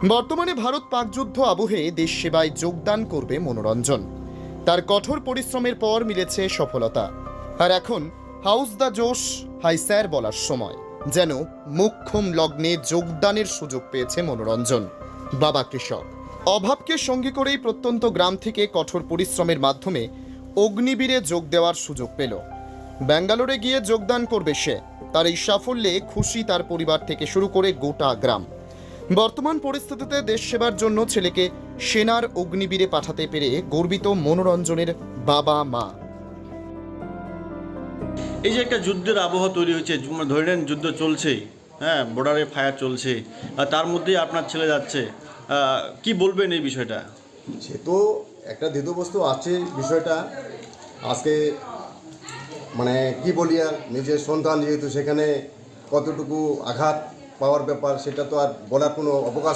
বর্তমানে ভারত পাক যুদ্ধ আবহে দেশ সেবায় যোগদান করবে মনোরঞ্জন। তার কঠোর পরিশ্রমের পর মিলেছে সফলতা। আর এখন হাউস দ্য জোশ হাই স্যার বলার সময়। যেন মোক্ষম লগ্নে যোগদানের সুযোগ পেয়েছে মনোরঞ্জন। বাবা কৃষক অভাবকে সঙ্গী করেই প্রত্যন্ত গ্রাম থেকে কঠোর পরিশ্রমের মাধ্যমে অগ্নিবীরে যোগ দেওয়ার সুযোগ পেল। ব্যাঙ্গালোরে গিয়ে যোগদান করবে সে। তার এই সাফল্যে খুশি তার পরিবার থেকে শুরু করে গোটা গ্রাম। বর্তমান পরিস্থিতিতে দেশ সেবার জন্য ছেলেকে সেনার অগ্নিবীরে পাঠাতে পেরে গর্বিত মনোরঞ্জনের বাবা মা। এই যে একটা যুদ্ধের আবহাওয়া তৈরি হয়েছে, ধরে নেন যুদ্ধ চলছেই, হ্যাঁ, বর্ডারে ফায়ার চলছে, আর তার মধ্যেই আপনার ছেলে যাচ্ছে, কি বলবেন এই বিষয়টা? সে তো একটা দ্বিধাবস্তু আছে বিষয়টা। আজকে মানে কি বলি, আর নিজের সন্তান যেহেতু সেখানে কতটুকু আঘাত পাওয়ার ব্যাপার সেটা তো আর বলার কোনো অবকাশ